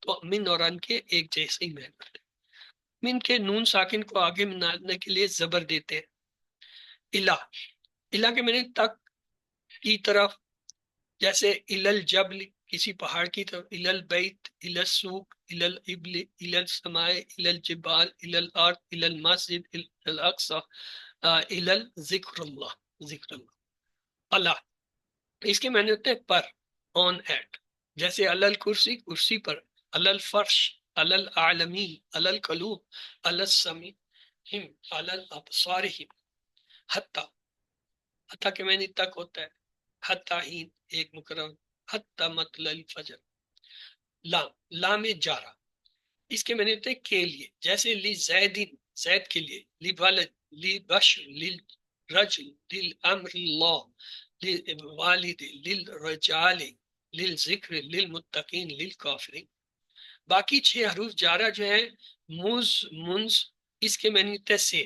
تو من اور ان کے ایک جیسے ہی معنی ہوتے ہیں. من کے نون ساکن کو آگے منانے کے لیے زبر دیتے ہیں. الہ، الہ کے معنی تک، کی طرف. جیسے الجبل، کسی پہاڑ کی طرف. البیت، السوق، الابل، السماء، الجبال، الارض، المسجد الاقصى، ذکر اللہ، ذکر اللہ. اللہ، اس کے معنی ہوتے ہیں پر، آن ایٹ. جیسے الکرسی، کرسی پر. الفرش، العالمین، القلوب، السمیع، الابصارہم. حتی، حتی کے معنی تک ہوتا ہے. حتی ہین، ایک مقرر حتی مطلع الفجر. لام جارا، اس کے معنی ہوتے ہیں کے لیے، جیسے لی زیدن، زید کے لیے، لی ولد، لی بشر، لی رجل، لیل امر اللہ، للوالد، للرجال، للذکر، للمتقین، للکافرین. باقی 6 حروف جارہ جو ہیں، مز، منز، اس کے معنی ہوتے ہیں سے،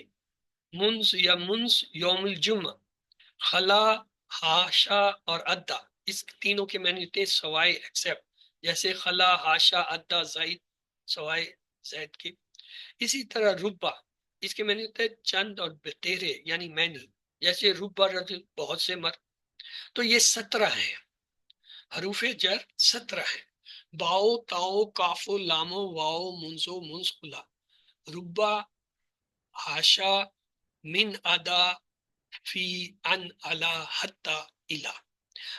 منز یا منز یوم الجمعہ، خلا، ہاشا اور ادا، اس تینوں کے معنی ہوتے ہیں سوائے ایکسیپٹ، جیسے خلا، ہاشا، ادا، زید، سوائے زید کے. اسی طرح ربا، اس کے معنی ہوتے ہیں چند اور تیرے یعنی مینی، جیسے ربا رجل، بہت سے مرد. تو یہ 17 ہیں حروف جر، 17 ہیں. باؤ، تاؤ، کافو، لامو، واؤ، منزو، منز، خلا، ربا، ہاشا، من، ادا، فی، ان، علا، حتی، الا.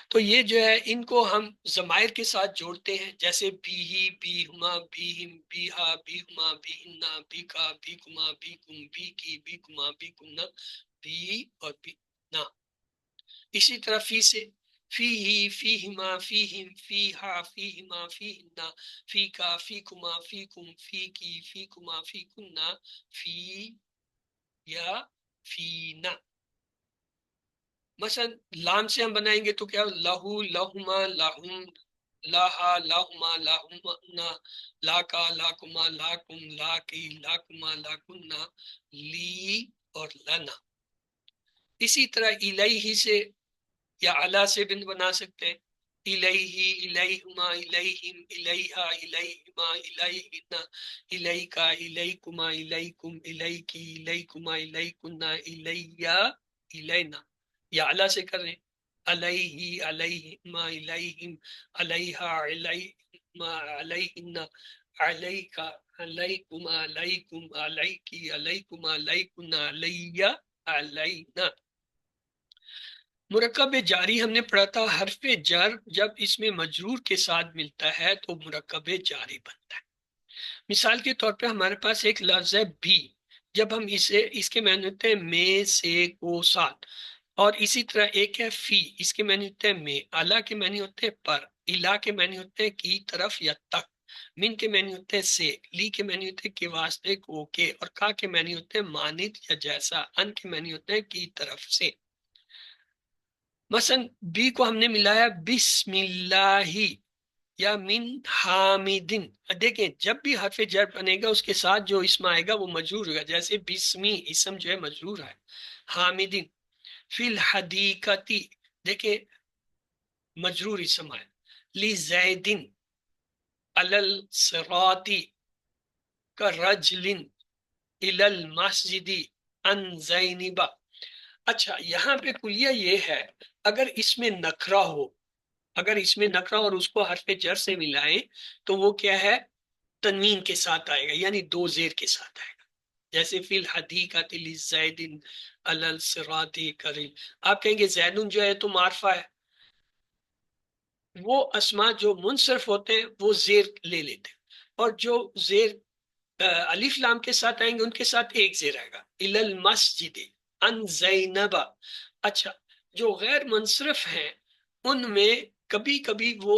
تو یہ جو ہے ان کو ہم ضمائر کے ساتھ جوڑتے ہیں، جیسے بی ہی، بی ہما، بی ہم، بی ہا، بی ہما، بی ہننا، بی کا، بی کما، بی کم، بی کی، بی کما، بی کمنا، بی اور بی نا. اسی طرح فی سے، فی ہی، فی ہما، فی ہم، فی ہا، فی ہما، فی ہننا، فی کا، فی کما، فی کم، فی کی، فی کما، فی کننا، فی یا فی نا. مثلا لام سے ہم بنائیں گے تو کیا، لہو، لہما، لہم، لاہا، لاہما، لاہمنا، لاکا، لاکما، لاکم، لاکی، لاکما، لاکننا، لی اور لنا. اسی طرح الیہ سے یا علا سے بھی بنا سکتے ہیں، الیہ، الیہما، الیہم، الیہا، الیہما، الیہنا، الیکا، الیکما، الیکم، الیکی، الیکما، الیکننا، الیہ، الینا. یا علا سے کر رہے ہیں، علیہ، علیہما، علیہم، علیہا، علیہما، علیہنا، علیکا، علیکما، علیکم، علیکی، علیکما، علیکننا، علیہ، علینا. مرکب جاری ہم نے پڑھا تھا، حرف جر جب اس میں مجرور کے ساتھ ملتا ہے تو مرکب جاری بنتا ہے. مثال کے طور پہ ہمارے پاس ایک لفظ ہے بھی، جب ہم اس کے معنی ہوتے ہیں میں، سے، کو، ساتھ. اور اسی طرح ایک ہے فی، اس کے معنی ہوتے ہیں میں، الا کے معنی ہوتے ہیں پر، الا کے معنی ہوتے ہیں کی طرف یا تک، من کے معنی ہوتے ہیں سے، لی کے معنی ہوتے ہیں کے واسطے، کو کے، اور کا کے معنی ہوتے ہیں مانند یا جیسا، ان کے معنی ہوتے ہیں کی طرف سے. مثلا بی کو ہم نے ملایا بسم اللہ یا من حامدن. دیکھیں جب بھی حرف جر بنے گا اس کے ساتھ جو اسم آئے گا وہ مجرور ہوگا، جیسے بسمی اسم جو ہے مجرور ہے، حامدن. فی الحدیقتی، دیکھیں مجرور اسم ہے. لی زیدن، علی الصراط، کرجل، الی المسجد، ان زینبہ. اچھا یہاں پہ کلیہ یہ ہے، اگر اس میں نکرہ ہو، اگر اس میں نکرہ اور اس کو حرف جر سے ملائیں تو وہ کیا ہے، تنوین کے ساتھ آئے گا، یعنی 2 زیر کے ساتھ آئے گا. جیسے فی الحدیقۃ لزید علی الصراط کریم. آپ کہیں گے زیدن جو ہے تو معرفہ ہے، وہ اسما جو منصرف ہوتے ہیں وہ زیر لے لیتے ہیں، اور جو زیر الف لام کے ساتھ آئیں گے ان کے ساتھ ایک زیر آئے گا، الی المسجد، ان زینبہ. اچھا جو غیر منصرف ہیں ان میں کبھی کبھی وہ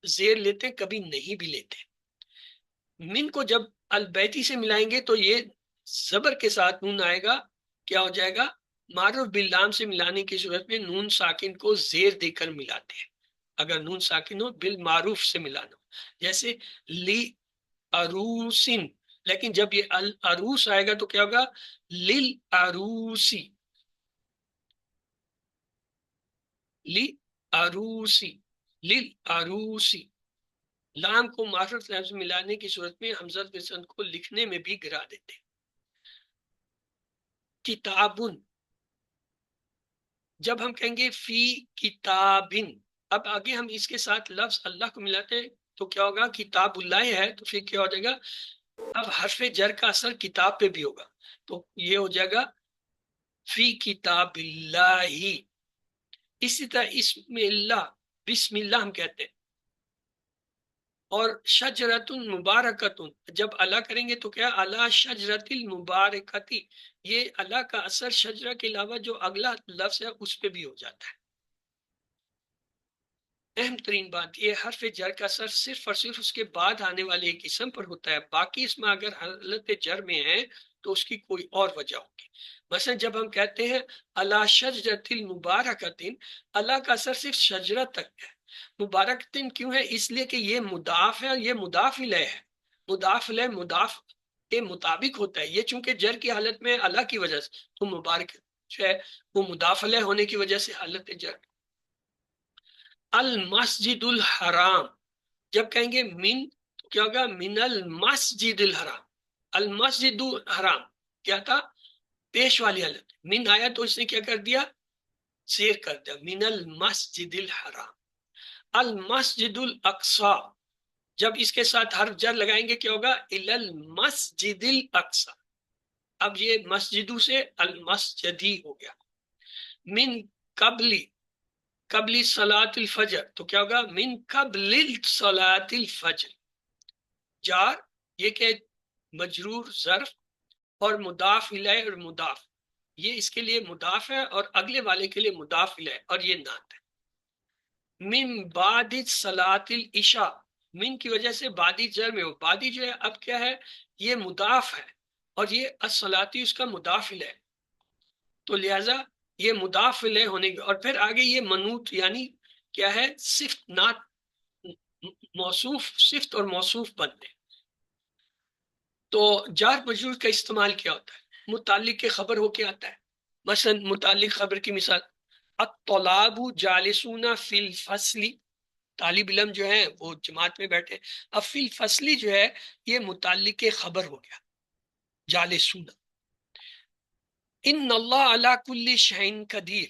زیر لیتے کبھی نہیں بھی لیتے. من کو جب البیتی سے ملائیں گے تو یہ زبر کے ساتھ نون آئے گا، کیا ہو جائے گا، معروف باللام سے ملانے کی صورت میں نون ساکن کو زیر دے کر ملاتے ہیں، اگر نون ساکن ہو بالمعروف سے ملانا ہو، جیسے لی اروسن. لیکن جب یہ العروس آئے گا تو کیا ہوگا، لل اروسی، لی اروسی، لل اروسی. لام کو معرفت لفظ ملانے کی صورت میں حمزہ وصل کو لکھنے میں بھی گرا دیتے. کتابن، جب ہم کہیں گے فی کتابن، اب آگے ہم اس کے ساتھ لفظ اللہ کو ملاتے ہیں تو کیا ہوگا، کتاب اللہ ہے تو پھر کیا ہو جائے گا، اب حرف جر کا اثر کتاب پہ بھی ہوگا تو یہ ہو جائے گا فی کتاب اللہ. اسی طرح اسم اللہ، بسم اللہ ہم کہتے ہیں. اور شجرت مبارکت، جب اللہ کریں گے تو کیا، اللہ شجرت المبارکتی، یہ اللہ کا اثر شجرہ کے علاوہ جو اگلا لفظ ہے اس پہ بھی ہو جاتا ہے. اہم ترین بات یہ حرف جر کا اثر صرف اور صرف اس کے بعد آنے والے ایک اسم پر ہوتا ہے، باقی اس میں اگر حالت جر میں ہے تو اس کی کوئی اور وجہ ہوگی۔ مثلا جب ہم کہتے ہیں اللہ شجرۃ المبارکۃ، اللہ کا اثر صرف شجرت تک ہے، مبارکۃ کیوں ہے؟ اس لیے کہ یہ مضاف ہے اور یہ مضاف الیہ ہے، مضاف الیہ مضاف کے مطابق ہوتا ہے، یہ چونکہ جر کی حالت میں اللہ کی وجہ سے، تو مبارک جو ہے وہ مضاف الیہ ہونے کی وجہ سے حالت جر۔ المسجد الحرام، جب کہیں گے من تو کیا ہوگا؟ من المسجد الحرام، المسجد الحرام کیا تھا؟ پیش والی حالت، من آیا تو اس نے کیا کر دیا؟ زیر کر دیا، من المسجد الحرام۔ المسجد الاقصی، جب اس کے ساتھ حرف جر لگائیں گے کیا ہوگا؟ الی المسجد الاقصی، اب یہ مسجدو سے المسجدی ہو گیا۔ من قبلی، قبلی صلاۃ الفجر تو کیا ہوگا؟ من قبل صلاۃ الفجر، جار یہ کہ مجرور ظرف اور مضاف الیہ اور مضاف، یہ اس کے لیے مضاف ہے اور اگلے والے کے لیے مضاف الیہ اور یہ نعت ہے۔ من بعد صلاۃ العشاء، من کی وجہ سے بادی جر میں ہو، بادی جو ہے اب کیا ہے؟ یہ مضاف ہے اور یہ الصلاتی اس کا مضاف الیہ، تو لہذا یہ مضاف الیہ ہونے گا، اور پھر آگے یہ منوط یعنی کیا ہے؟ صفت، نعت، موصوف، صفت اور موصوف بنتے۔ تو جار مجرور کا استعمال کیا ہوتا ہے؟ متعلق کے خبر ہو کے آتا ہے، مثلا متعلق خبر کی مثال الطلاب جالسون فی الفصل، طالب علم جو ہیں وہ جماعت میں بیٹھے، اب فی الفصل جو ہے یہ متعلق کے خبر ہو گیا جالسون۔ ان اللہ علی کل شیء قدیر،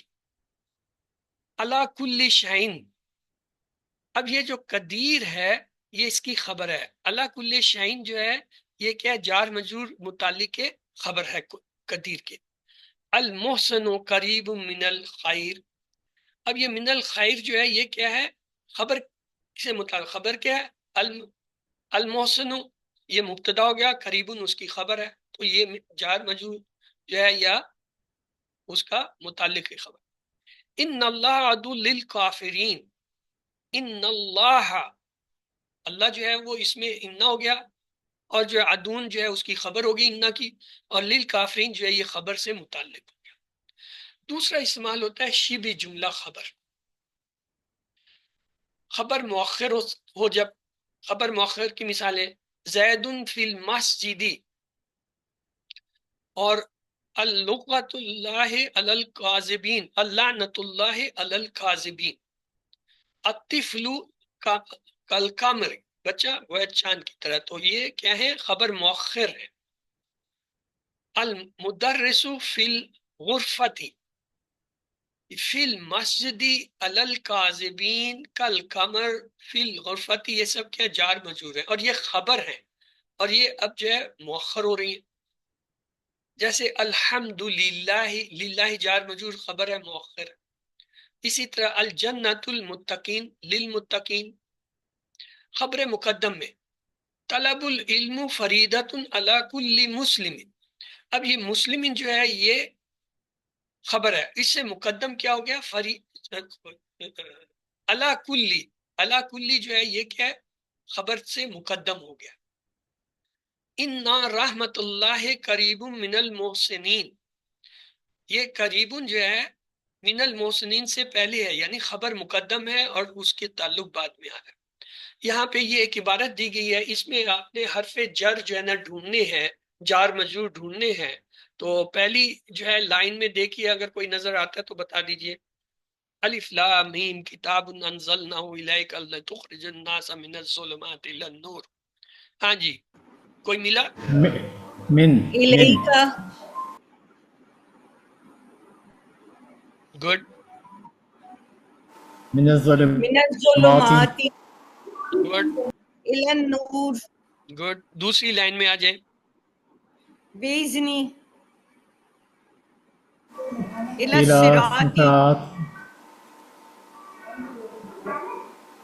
علی کل شیء، اب یہ جو قدیر ہے یہ اس کی خبر ہے، علی کل شیء جو ہے یہ کیا ہے؟ جار مجرور متعلق کے خبر ہے قدیر کے۔ المحسن قریب من الخیر، اب یہ من الخیر جو ہے یہ کیا ہے؟ خبر سے متعلق، خبر کیا ہے؟ المحسن یہ مبتدا ہو گیا، قریب اس کی خبر ہے، تو یہ جار مجرور جو ہے یا اس کا متعلق کی خبر۔ ان اللہ عدو للکافرین، ان اللہ، اللہ جو ہے وہ اس میں ان ہو گیا اور جو عدون جو ہے اس کی خبر ہوگی ان کی، اور للکافرین جو ہے یہ خبر سے متعلق ہو گیا۔ دوسرا استعمال ہوتا ہے شبہ جملہ خبر، خبر مؤخر ہو، جب خبر مؤخر کی مثال ہے زید فی المسجد، اور اللعنۃ اللہ علی الکاذبین، اللعنۃ اللہ علی الکاذبین، الطفل کالقمر، بچہ وہ چاند کی طرح، تو یہ کیا ہے؟ خبر مؤخر ہے۔ المدرس فی الغرفۃ فی المسجد علی الکاذبین کالقمر فی الغرفۃ، یہ سب کیا؟ جار مجرور ہے اور یہ خبر ہے اور یہ اب جو ہے مؤخر ہو رہی ہے، جیسے الحمدللہ، للہ جار مجرور خبر ہے مؤخر۔ اسی طرح الجنۃ المتقین، للمتقین خبر مقدم میں۔ طلب العلم فریدۃ علی کل مسلم، اب یہ مسلم جو ہے یہ خبر ہے، اس سے مقدم کیا ہو گیا؟ علی کلی، علی کلی جو ہے یہ کیا ہے؟ خبر سے مقدم ہو گیا۔ انا رحمت اللہ قریب من المحسنین، یہ قریب جو ہے من المحسنین سے پہلے ہے، یعنی خبر مقدم ہے اور اس کے تعلق بعد میں آ رہا ہے۔ یہاں پہ یہ ایک عبارت دی گئی ہے، اس میں آپ نے حرف جر جو ہے نا ڈھونڈنے ہیں، جار مجرور ڈھونڈنے ہیں، تو پہلی جو ہے لائن میں دیکھیے اگر کوئی نظر آتا ہے تو بتا دیجئے۔ الف لام میم کتاب انزلناہ الیک لتخرج الناس من الظلمات الی النور، ہاں جی کوئی ملا؟ من الیکا، گڈ من الظلم من الظلمات گڈ الی النور، گڈ، دوسری لائن میں آ جائیں۔ بیزنی الی الى الصراط، صراط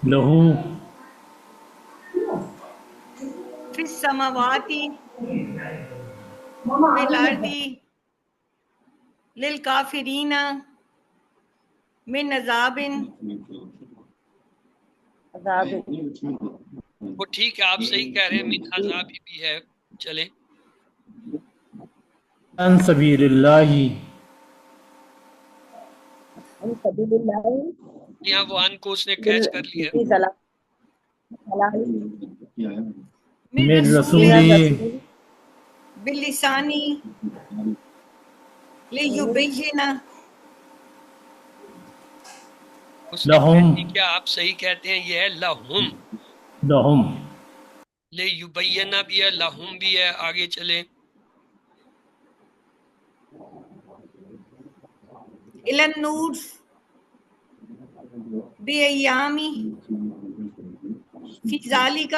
لہو فی السماوات والارض للکافرین من عذاب وہ ٹھیک ہے، آپ صحیح کہہ رہے ہیں، من عذاب بھی ہے، چلیں عن سبیل اللہ یہاں وہ ان کو اس نے کیچ کر لیا۔ من من رسول رسولی بلسانی لیبین اس نے لہم کیا آپ صحیح کہتے ہیں، یہ ہے لہم، لہم لے یبینہ بھی ہے، لہم بھی ہے، آگے چلیں الی النور بیامی فی ذالک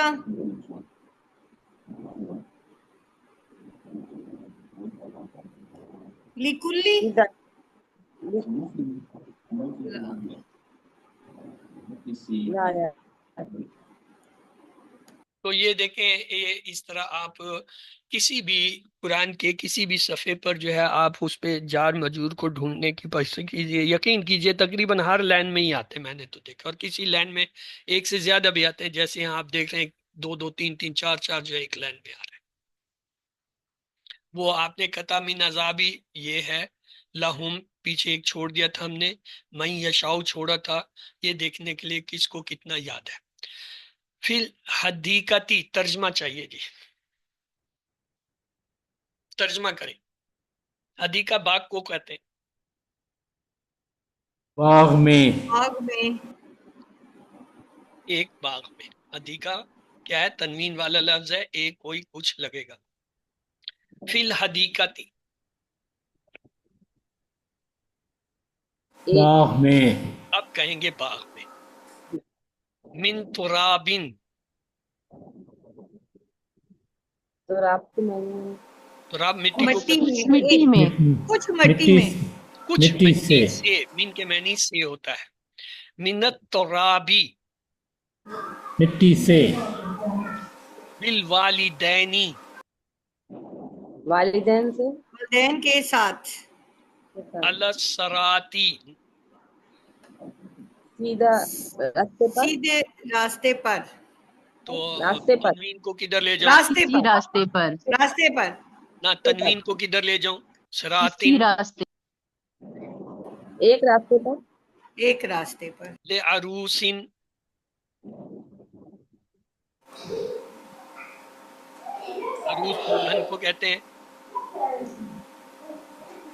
لکلی تو یہ دیکھیں، یہ اس طرح آپ کسی بھی قرآن کے کسی بھی صفحے پر جو ہے آپ اس پہ جار مجرور کو ڈھونڈنے کی کوشش کیجیے، یقین کیجیے تقریباً ہر لائن میں ہی آتے ہیں، میں نے تو دیکھا، اور کسی لائن میں ایک سے زیادہ بھی آتے ہیں، جیسے یہاں آپ دیکھ رہے ہیں دو دو تین تین چار چار جو ہے ایک لائن میں آ رہے ہیں۔ وہ آپ نے قطع من عذابی یہ ہے، لہم پیچھے ایک چھوڑ دیا تھا ہم نے، میں یشاؤ چھوڑا تھا، یہ دیکھنے کے لیے کس کو کتنا یاد ہے۔ فی الحدیقتی ترجمہ چاہیے جی، ترجمہ کریں، حدیقہ باغ کو کہتے ہیں، باغ میں باغ میں ایک باغ میں، حدیقہ کیا ہے، تنوین والا لفظ ہے، ایک کوئی کچھ لگے گا، فی الحدیقتی، باغ میں اب کہیں گے باغ میں، من ترابن، تراب مٹی کو مٹی کہتے ہیں، میں مٹی میں کچھ مٹی مٹی میں کچھ مٹی سے مٹی سے، من کے معنی سے ہوتا ہے، منت ترابی مٹی سے بالوالدینی، والدین سے والدین کے ساتھ السراتی، سیدھا راستے پر سیدھے راستے پر تو راستے پر تنوین کو کدھر لے جاؤں، راستے اسی پر راستے پر راستے پر نہ تنوین کو کدھر لے جاؤں، اسی سراتن راستے ایک راستے پر ایک راستے پر لعروسن، عروس دلہن کو کہتے ہیں،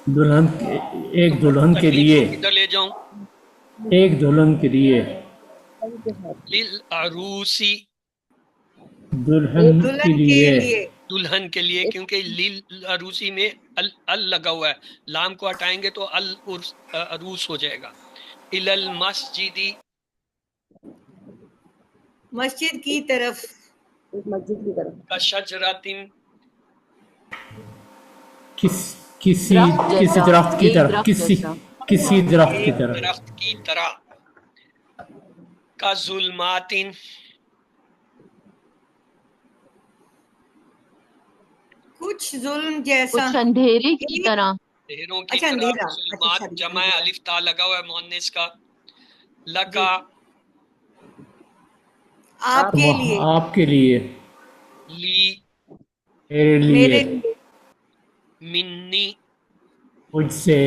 دلہن تو ایک دلہن کے تنوین لیے کو کدھر لے جاؤں، ایک دلہن کے لیے للعروسی، دلہن کے دلہن کے لیے لیے دلہن کے لیے، کیونکہ للعروسی میں ال لگا ہوا ہے، لام کو ہٹائیں گے تو العروس ہو جائے گا، المسجدی، مسجد کی طرف ایک مسجد کی طرف کا شجراتن، کسی درخت کسی جیسا درخت کی ایک طرف درخت کسی جیسا کسی درخت کی ایک طرف درخت کی طرح، کا ظلماتن، کچھ ظلم جیسا کچھ اندھیرے کی ایک طرح ڈھیروں کی اچھا طرح، اندھیرا اچھا ظلمات sorry، جمع ہے، اندھیرا الف تا لگا ہوا ہے مؤنث کا، جی لکا آپ کے لیے آپ کے لیے لی میرے لیے میرے لیے منی مجھ سے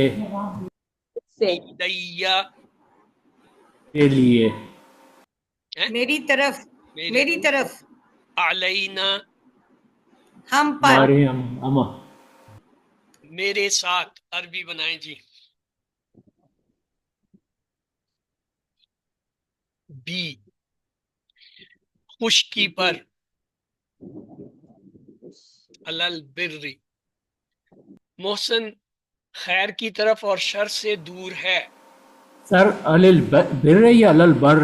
سے ایدیا، میرے لیے میری طرف میری طرف علینا، ہم پر ہمارے اما میرے ساتھ، عربی بنائیں جی، بی خشکی پر، علل برری، محسن خیر کی طرف اور شر سے دور ہے، سر الل بر یا الل بر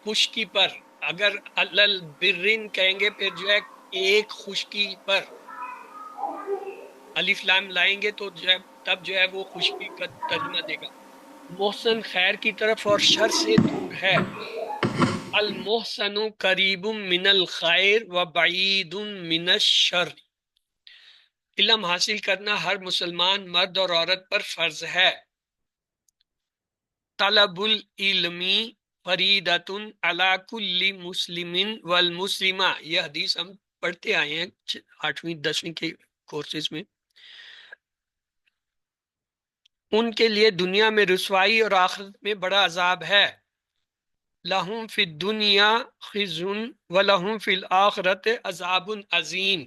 خشکی پر، اگر علل برن کہیں گے پھر جو ہے ایک خشکی پر الف لام لائیں گے تو جو ہے تب جو ہے وہ خشکی کا ترجمہ دے گا، محسن خیر کی طرف اور شر سے دور ہے، المحسن قریب من الخیر و بعید من الشر، علم حاصل کرنا ہر مسلمان مرد اور عورت پر فرض ہے، طلب العلمی فریدتن علی کل مسلم والمسلمہ، یہ حدیث ہم پڑھتے آئے ہیں 8ویں 10ویں کے کورسز میں. ان کے لیے دنیا میں رسوائی اور آخرت میں بڑا عذاب ہے. لہم فی الدنیا خزی ولہم فی الآخرت عذاب عظیم.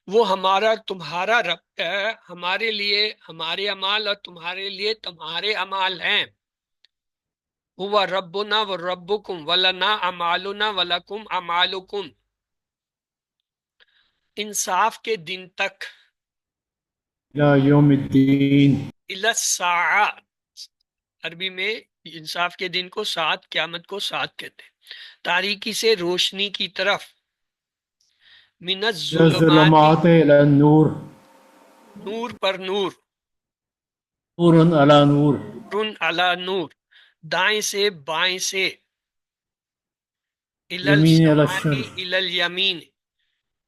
وہ ہمارا تمہارا رب ہے، ہمارے لیے ہمارے اعمال اور تمہارے لیے تمہارے اعمال ہیں. ہوا ربنا و ربکم ولنا اعمالنا ولکم اعمالکم. انصاف کے دن تک، إلى يوم الدين. الی الساعہ، عربی میں انصاف کے دن کو ساعت، قیامت کو ساعت کہتے ہیں. تاریکی سے روشنی کی طرف، من إلى الظلمات، الظلمات إلى النور. نور پر نور، نور على نور. نور علی نور، دائیں سے بائیں سے، الی يمين إلى الشمال الشمس. الی الیمین.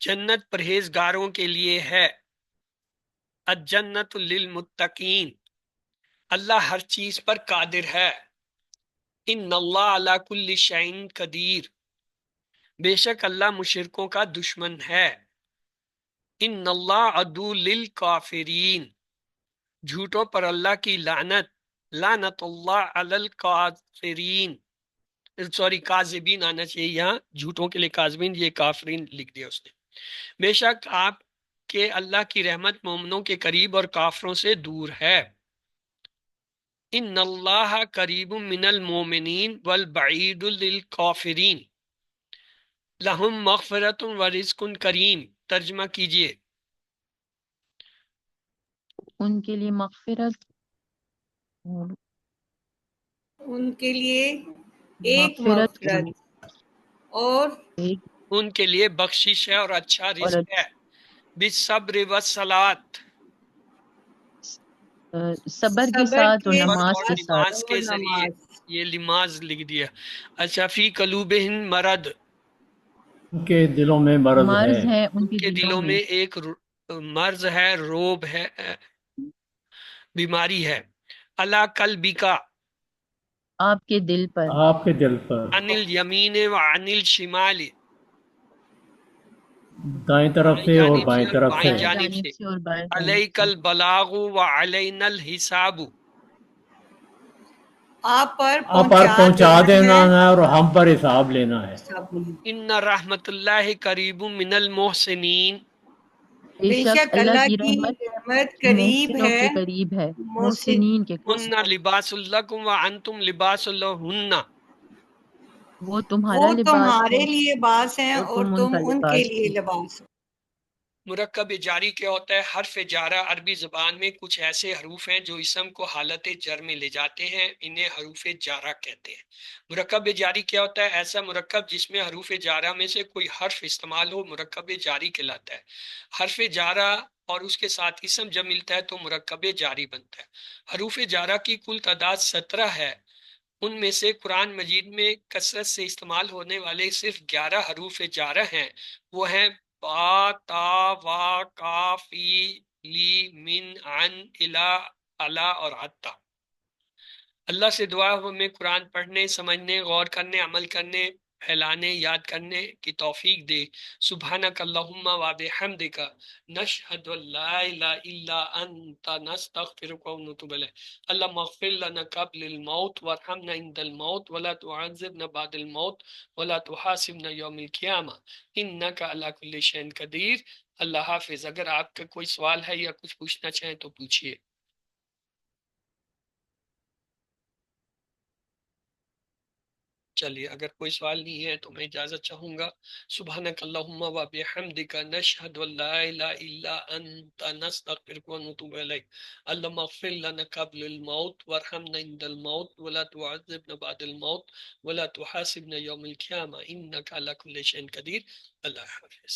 جنت پرہیزگاروں کے لیے ہے. الجنت للمتقین، اللہ ہر چیز پر قادر ہے. ان اللہ علی کل شیء قدیر، بے شک اللہ مشرکوں کا دشمن ہے. ان اللہ عدو للکافرین، جھوٹوں پر اللہ کی لعنت. لعنت اللہ علی الکافرین، سوری کاذبین آنا چاہیے یہاں، جھوٹوں کے لیے کاذبین، یہ کافرین لکھ دیا اس نے. بے شک آپ کے اللہ کی رحمت مومنوں کے قریب اور کافروں سے دور ہے. ان اللہ قریب من المومنین والبعید للکافرین، لہم مغفرت و رزق کریم. ترجمہ کیجئے. ان کے لیے مغفرت ان کے لیے ایک مغفرت اور ان کے لیے بخشش ہے اور اچھا رزق ہے. بالصبر والصلاۃ، صبر کے صبر ساتھ اور کے نماز اور کے ساتھ ساتھ. نماز اور کے ذریعے، نماز. یہ لماز لکھ دیا. اچھا، فی قلوبہم مرض، ان کے دلوں میں مرض ہے. مرض ہے ان ان کے دلوں میں ایک مرض ہے، روب ہے، بیماری ہے. اللہ قلبی کا، آپ کے دل پر. آپ کے دل پر. عن الیمین و عن الشمال، دائیں طرف دائیں سے اور جانب بائیں سے اور طرف بائیں سے. جانب سے. سے اور بائیں جانب علیک سے. البلاغ و علینا الحساب، آپ پر آپ پر پہنچا دینا ہے. ہے اور ہم پر حساب لینا ہے. ان رحمت اللہ قریب من المحسنین، بے بے شک شک اللہ اللہ کی کی رحمت رحمت قریب محسنوں ہے. کے قریب ہے. محسن محسنین کے. ہن لباس لکم وانتم لباس لہن، وہ تمہارا وہ لباس تمہارے ہے لیے لباس ہیں اور اور تم ان تم کا ان کے لباس لیے ہو. لباس ہو. مرکب جاری کیا ہوتا ہے؟ حرف جارہ عربی زبان میں کچھ ایسے حروف ہیں جو اسم کو حالت جر میں لے جاتے ہیں، انہیں حروف جارہ کہتے ہیں. مرکب جاری کیا ہوتا ہے؟ ایسا مرکب جس میں حروف جارہ میں سے کوئی حرف استعمال ہو مرکب جاری کہلاتا ہے. حرف جارہ اور اس کے ساتھ اسم جب ملتا ہے تو مرکب جاری بنتا ہے. حروف جارہ کی کل تعداد 17 ہے. ان میں سے قرآن مجید میں کثرت سے استعمال ہونے والے صرف 11 حروف جارہ ہیں. وہ ہیں با، تا، وا، کافی، لی، من، عن، الا، علا اور حتی. اللہ سے دعا ہو ہمیں قرآن پڑھنے، سمجھنے، غور کرنے، عمل کرنے، پھیلانے، یاد کرنے کی توفیق دے. سبحانک اللہم و بحمدک، نشہد ان لا الہ الا انت، نستغفرک و نتوب الیک. اللہم اغفر لنا قبل الموت وارحمنا عند الموت ولا تعذبنا بعد الموت ولا تحاسبنا یوم القیامہ انک علی کل شیء قدیر. اللہ حافظ. اگر آپ کا کوئی سوال ہے یا کچھ پوچھنا چاہیں تو پوچھئے. چلیے، اگر کوئی سوال نہیں ہے تو میں اجازت چاہوں گا. سبحانک اللہم و بحمدک، نشہد ان لا الہ الا انت، نستغفرک و نتوب الیک. اللہم اغفر لنا قبل الموت وارحمنا عند الموت ولا تعذبنا بعد الموت ولا تحاسبنا یوم القیامہ انک علی کل شیء قدیر. اللہ حافظ.